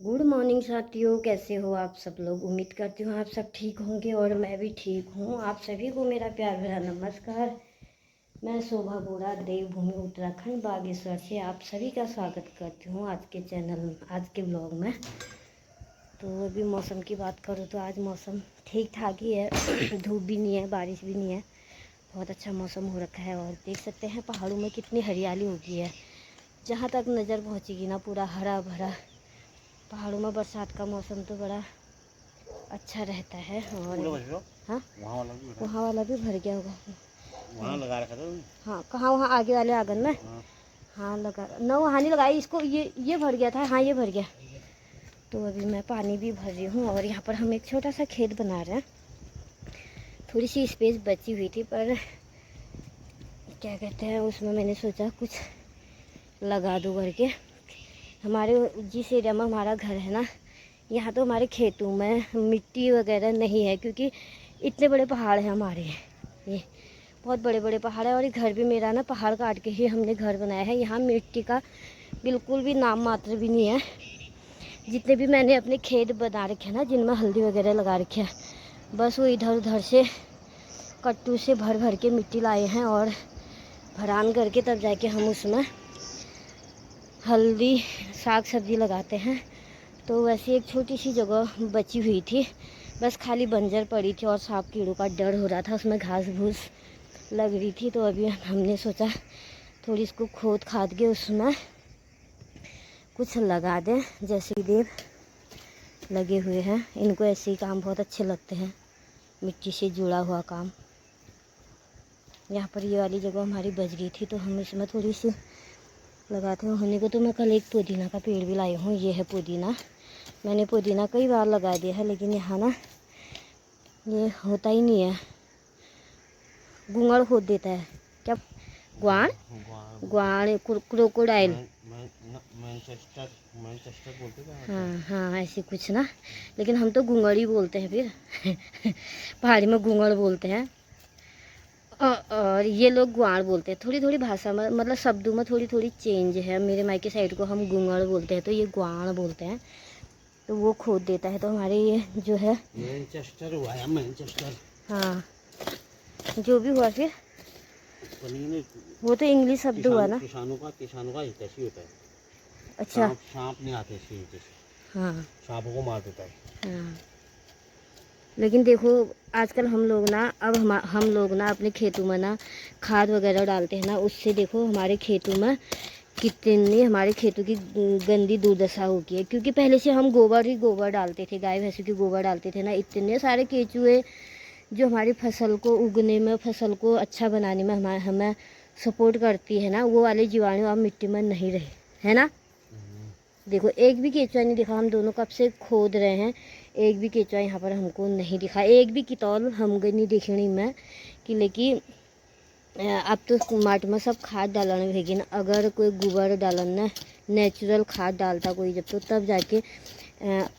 Good morning साथियों, कैसे हो आप सब लोग। उम्मीद करती हूँ आप सब ठीक होंगे और मैं भी ठीक हूँ। आप सभी को मेरा प्यार भरा नमस्कार। मैं शोभा बोरा देवभूमि उत्तराखंड बागेश्वर से आप सभी का स्वागत करती हूँ आज के चैनल में, आज के ब्लॉग में। तो अभी मौसम की बात करूँ तो आज मौसम ठीक ठाक ही है। धूप भी नहीं है, बारिश भी नहीं है, बहुत अच्छा मौसम हो रखा है। और देख सकते हैं पहाड़ों में कितनी हरियाली हो गई है। जहाँ तक नज़र पहुँचेगी ना, पूरा हरा भरा। पहाड़ों में बरसात का मौसम तो बड़ा अच्छा रहता है। और हाँ, वहाँ वाला भी भर गया होगा। वहाँ लगा रखा था। हाँ, कहाँ? वहाँ आगे वाले आंगन में। हाँ लगा ना, वहाँ नहीं लगाई इसको। ये भर गया था। हाँ, ये भर गया। तो अभी मैं पानी भी भर रही हूँ। और यहाँ पर हम एक छोटा सा खेत बना रहे हैं। थोड़ी सी स्पेस बची हुई थी, पर क्या कहते हैं, उसमें मैंने सोचा कुछ लगा दूँ करके। हमारे जिस एरिया में हमारा घर है ना, यहाँ तो हमारे खेतों में मिट्टी वगैरह नहीं है, क्योंकि इतने बड़े पहाड़ हैं हमारे। ये बहुत बड़े बड़े पहाड़ है। और ये घर भी मेरा ना पहाड़ काट के ही हमने घर बनाया है। यहाँ मिट्टी का बिल्कुल भी नाम मात्र भी नहीं है। जितने भी मैंने अपने खेत बना रखे हैं ना, जिनमें हल्दी वगैरह लगा रखे है, बस वो इधर उधर से कट्टू से भर भर के मिट्टी लाए हैं और भरान करके तब जाके हम उसमें हल्दी साग सब्जी लगाते हैं। तो वैसे एक छोटी सी जगह बची हुई थी, बस खाली बंजर पड़ी थी और सांप कीड़ों का डर हो रहा था, उसमें घास भूस लग रही थी। तो अभी हमने सोचा थोड़ी इसको खोद खाद के उसमें कुछ लगा दें। जैसे देव लगे हुए हैं, इनको ऐसे ही काम बहुत अच्छे लगते हैं, मिट्टी से जुड़ा हुआ काम। यहाँ पर ये वाली जगह हमारी बच गई थी, तो हम इसमें थोड़ी सी लगाते हैं। होने को तो मैं कल एक पुदीना का पेड़ भी लाई हूँ। ये है पुदीना। मैंने पुदीना कई बार लगा दिया है, लेकिन यहाँ ना ये होता ही नहीं है, गुंगड़ खोद देता है। क्या? ग्वाण ग्वाण क्रोकोडाइल, मैनचेस्टर बोलते हैं। हाँ हाँ, ऐसे कुछ ना, लेकिन हम तो गुंगड़ ही बोलते हैं फिर। पहाड़ी में गुंगड़ बोलते हैं और ये लोग ग्वाण बोलते हैं। थोड़ी थोड़ी भाषा में, मतलब शब्दों में थोड़ी थोड़ी चेंज है। मेरे मायके साइड को हम गुंगड़ बोलते हैं, तो ये ग्वाण बोलते हैं। तो वो खोद देता है। तो हमारे ये जो है मैनचेस्टर हुआ है, मैनचेस्टर। हाँ, जो भी हुआ फिर वो तो इंग्लिश शब्द हुआ ना। किसानों का ऐसे होता है। अच्छा, सांप नहीं आते इसकी वजह से। हाँ, सांपों को मार देता है। हाँ, लेकिन देखो आजकल हम लोग ना, अब हम लोग ना अपने खेतों में ना खाद वगैरह डालते हैं ना, उससे देखो हमारे खेतों में कितनी, हमारे खेतों की गंदी दुर्दशा हो गई है। क्योंकि पहले से हम गोबर ही गोबर डालते थे, गाय भैंसों की गोबर डालते थे ना। इतने सारे केंचुए जो हमारी फसल को उगने में, फसल को अच्छा बनाने में हमें सपोर्ट करती है ना, वो वाले जीवाणु अब मिट्टी में नहीं रहे, है ना। देखो एक भी केंचुआ नहीं दिखा। हम दोनों कब से खोद रहे हैं, एक भी केंचुआ यहाँ पर हमको नहीं दिखा। एक भी कितौल हमको नहीं दिखनी में कि। लेकिन अब तो माट में सब खाद डालने लगे ना। अगर कोई गोबर डालना, नेचुरल खाद डालता कोई जब, तो तब जाके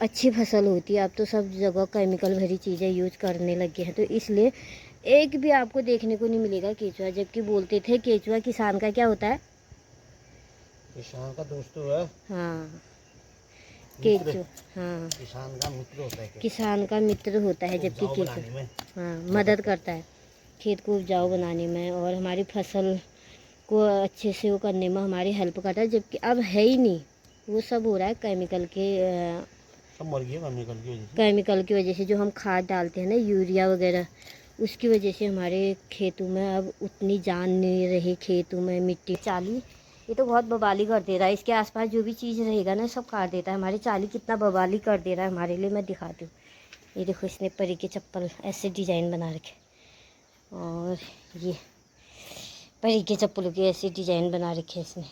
अच्छी फसल होती है। अब तो सब जगह केमिकल भरी चीज़ें यूज करने लगे हैं, तो इसलिए एक भी आपको देखने को नहीं मिलेगा केंचुआ। जबकि बोलते थे केंचुआ किसान का क्या होता है, किसान का दोस्त है। हाँ, केंचुआ, हाँ, किसान का मित्र होता है। किसान का मित्र होता है, जबकि केंचुआ हाँ मदद करता है खेत को उपजाऊ बनाने में, और हमारी फसल को अच्छे से वो करने में हमारी हेल्प करता है। जबकि अब है ही नहीं, वो सब हो रहा है केमिकल के, सब मर गया केमिकल की वजह से। जो हम खाद डालते हैं ना, यूरिया वगैरह, उसकी वजह से हमारे खेतों में अब उतनी जान नहीं रही। खेतों में मिट्टी चाली, ये तो बहुत बवाली कर दे रहा है। इसके आसपास जो भी चीज़ रहेगा ना, सब काट देता है। हमारी चाली कितना बवाली कर दे रहा है हमारे लिए, मैं दिखाती हूँ। ये देखो, इसने परी के चप्पल ऐसे डिज़ाइन बना रखे, और ये परी के चप्पलों की ऐसी डिज़ाइन बना रखी है इसने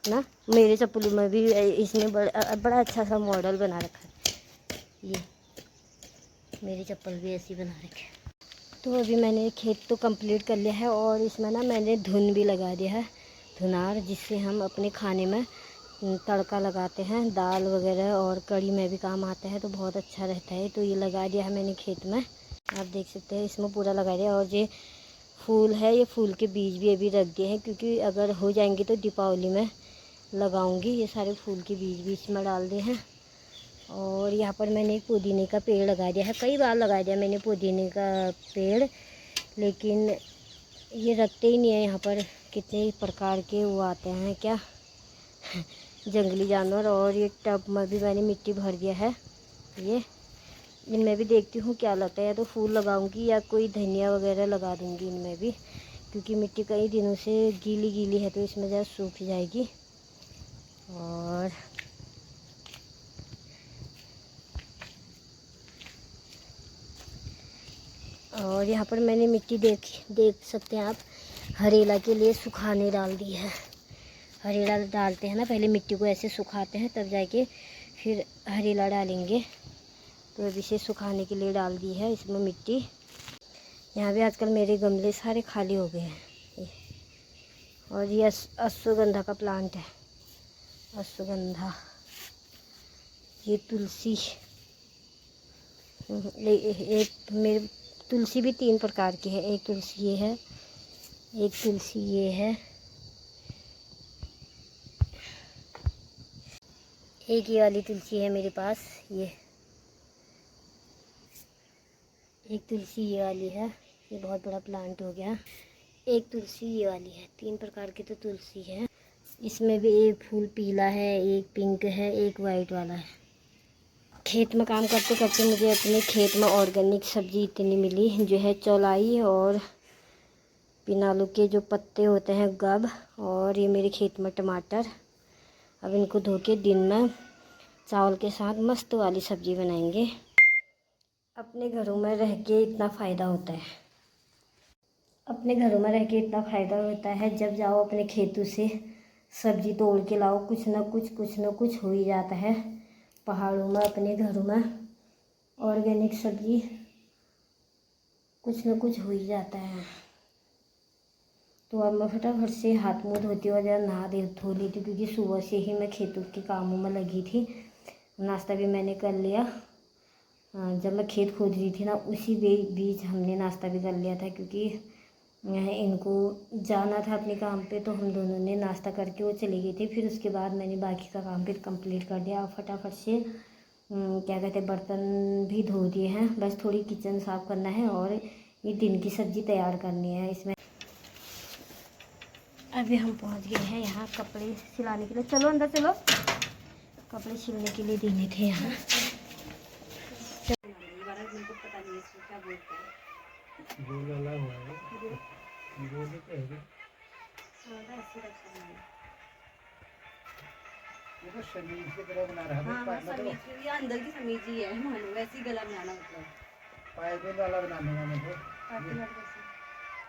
ना। मेरे चप्पलों में भी इसने बड़ा अच्छा सा मॉडल बना रखा है। ये मेरी चप्पल भी ऐसी बना रखी है। तो अभी मैंने खेत तो कंप्लीट कर लिया है, और इसमें ना मैंने धुन भी लगा दिया है, धुनार, जिससे हम अपने खाने में तड़का लगाते हैं, दाल वगैरह और कढ़ी में भी काम आता है, तो बहुत अच्छा रहता है। तो ये लगा दिया है मैंने खेत में, आप देख सकते हैं, इसमें पूरा लगा दिया। और ये फूल है, ये फूल के बीज भी अभी रख दिए हैं, क्योंकि अगर हो जाएंगे तो दीपावली में लगाऊंगी। ये सारे फूल के बीच बीच में डाल दिए हैं। और यहाँ पर मैंने एक पुदीने का पेड़ लगा दिया है। कई बार लगा दिया मैंने पुदीने का पेड़, लेकिन ये रखते ही नहीं है। यहाँ पर कितने प्रकार के वो आते हैं क्या जंगली जानवर। और ये टब में भी मैंने मिट्टी भर दिया है। ये इनमें भी देखती हूँ क्या लगता है, या तो फूल लगाऊंगी या कोई धनिया वगैरह लगा दूंगी इनमें भी, क्योंकि मिट्टी कई दिनों से गीली गीली है तो इसमें ज़रा सूख जाएगी। और यहाँ पर मैंने मिट्टी देख सकते हैं आप, हरेला के लिए सुखाने डाल दी है। हरेला डालते हैं ना, पहले मिट्टी को ऐसे सुखाते हैं तब जाके फिर हरेला डालेंगे। तो अभी से सुखाने के लिए डाल दी है इसमें मिट्टी। यहाँ भी आजकल मेरे गमले सारे खाली हो गए हैं। और ये अश्वगंधा का प्लांट है, अश्वगंधा। ये तुलसी, एक मेरे तुलसी भी 3 प्रकार की है। एक तुलसी ये है, एक तुलसी ये है, एक ये वाली तुलसी है मेरे पास। ये एक तुलसी ये वाली है, ये बहुत बड़ा प्लांट हो गया। एक तुलसी ये वाली है। 3 प्रकार की तो तुलसी है। इसमें भी एक फूल पीला है, एक पिंक है, एक वाइट वाला है। खेत में काम करते करते मुझे अपने खेत में ऑर्गेनिक सब्ज़ी इतनी मिली, जो है चौलाई और पिनालू के जो पत्ते होते हैं गब। और ये मेरे खेत में टमाटर। अब इनको धो के दिन में चावल के साथ मस्त वाली सब्ज़ी बनाएंगे। अपने घरों में रह के इतना फ़ायदा होता है, अपने घरों में रह के इतना फ़ायदा होता है। जब जाओ अपने खेतों से सब्ज़ी तोड़ के लाओ, कुछ ना कुछ हो ही जाता है। पहाड़ों में, अपने घरों में ऑर्गेनिक सब्ज़ी कुछ ना कुछ हो ही जाता है। तो अब मैं फटाफट से हाथ मुँह धोती हूँ और नहा धो लेती हूँ, क्योंकि सुबह से ही मैं खेतों के कामों में लगी थी। नाश्ता भी मैंने कर लिया। जब मैं खेत खोद रही थी ना, उसी बीच हमने नाश्ता भी कर लिया था, क्योंकि इनको जाना था अपने काम पे। तो हम दोनों ने नाश्ता करके वो चली गई थी। फिर उसके बाद मैंने बाकी का काम फिर कंप्लीट कर दिया। और फटाफट से क्या कहते हैं, बर्तन भी धो दिए हैं। बस थोड़ी किचन साफ़ करना है और ये दिन की सब्ज़ी तैयार करनी है। इसमें अभी हम पहुंच गए हैं यहाँ कपड़े सिलाने के लिए। चलो अंदर चलो, कपड़े सिलने के लिए देने थे यहाँ। ये तो समीज की तरह बना रहा है। हाँ, समीज की, ये अंदर की समीज ही है, मालूम वैसी गला बनाना, मतलब पाइपिंग वाला बनाने का मतलब।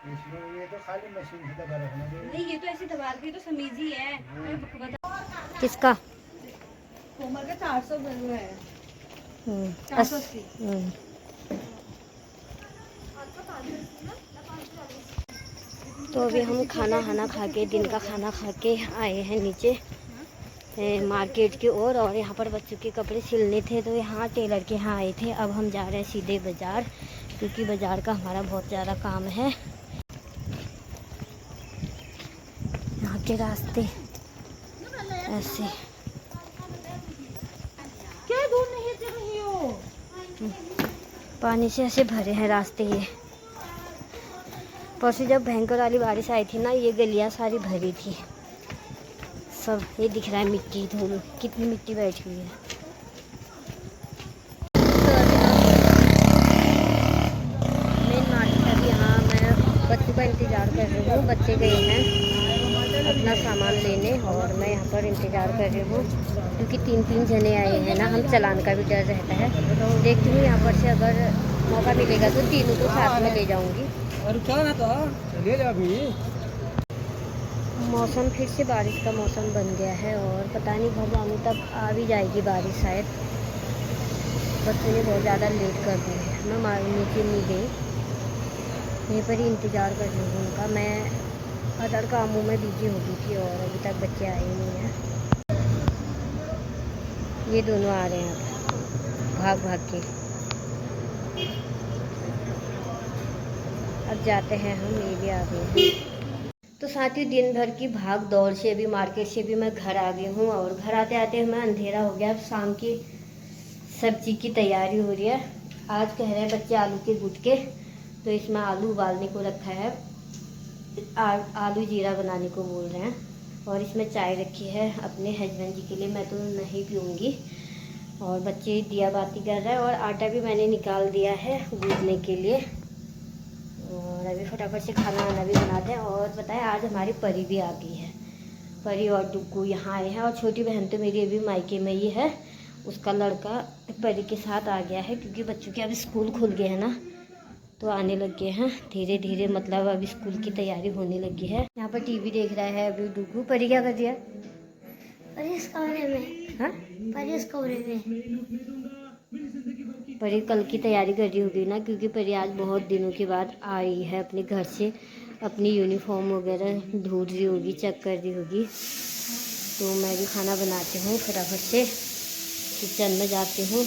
इसमें ये तो खाली मशीन से दबा रखना नहीं, ये तो ऐसे दबा के तो समीज ही है। किसका? कोमल का 400 है। 480। तो अभी हम खाना खा के, दिन का खाना खा के आए हैं नीचे मार्केट की ओर। और यहाँ पर बच्चों के कपड़े सिलने थे तो यहाँ टेलर के यहाँ आए थे। अब हम जा रहे हैं सीधे बाज़ार, क्योंकि बाज़ार का हमारा बहुत ज़्यादा काम है। यहाँ के रास्ते ऐसे, क्या दूर नहीं जा रही हो? पानी से ऐसे भरे हैं रास्ते। ये परसों जब भयंकर वाली बारिश आई थी ना, ये गलियाँ सारी भरी थी सब। ये दिख रहा है मिट्टी, धूल, कितनी मिट्टी बैठी हुई है। मेन मार्केट अभी यहाँ मैं बच्चों का इंतज़ार कर रही हूँ। बच्चे गए हैं अपना सामान लेने और मैं यहाँ पर इंतज़ार कर रही हूँ, क्योंकि 3 जने आए हैं ना। हम चालान का भी डर रहता है। देखती हूँ यहाँ पर से अगर मौका मिलेगा तो तीनों को साथ में ले जाऊँगी। और क्या ना तो चलिए अभी। मौसम फिर से बारिश का मौसम बन गया है और पता नहीं घर जाने तक आ भी जाएगी बारिश शायद। बच्चों ने बहुत ज़्यादा लेट कर दी है। मैं नीचे नहीं गई, यहीं पर ही इंतज़ार कर रही हूँ उनका। मैं अदर कामों में बिजी हो गई थी और अभी तक बच्चे आए नहीं हैं। ये दोनों आ रहे हैं भाग भाग के। अब जाते हैं हम, ये भी आ गए हैं। तो साथियों दिन भर की भाग दौड़ से अभी मार्केट से भी मैं घर आ गई हूँ और घर आते आते हमें अंधेरा हो गया। शाम की सब्जी की तैयारी हो रही है। आज कह रहे हैं बच्चे आलू के गुटके, तो इसमें आलू उबालने को रखा है, आलू जीरा बनाने को बोल रहे हैं। और इसमें चाय रखी है अपने हस्बैंड जी के लिए, मैं तो नहीं पीऊँगी। और बच्चे दिया बाती कर रहे हैं और आटा भी मैंने निकाल दिया है गूंदने के लिए। और अभी फटाफट से खाना वाना भी बनाते हैं। और बताएं आज हमारी परी भी आ गई है, परी और डुग्गू यहाँ आए हैं। और छोटी बहन तो मेरी अभी मायके में ही है, उसका लड़का परी के साथ आ गया है क्योंकि बच्चों के अभी स्कूल खुल गए हैं ना, तो आने लग गए हैं धीरे धीरे, मतलब अभी स्कूल की तैयारी होने लगी है। यहाँ पर टीवी देख रहा है अभी डुग्गू। परी क्या कर दिया? परी इस कमरे में। हाँ परी इस कमरे में। परी कल की तैयारी कर रही होगी ना, क्योंकि परी आज बहुत दिनों के बाद आई है अपने घर से, अपनी यूनिफॉर्म वगैरह ढूंढ रही होगी, चेक कर रही होगी। तो मैं भी खाना बनाती हूँ फटाफट से, किचन में जाती हूँ।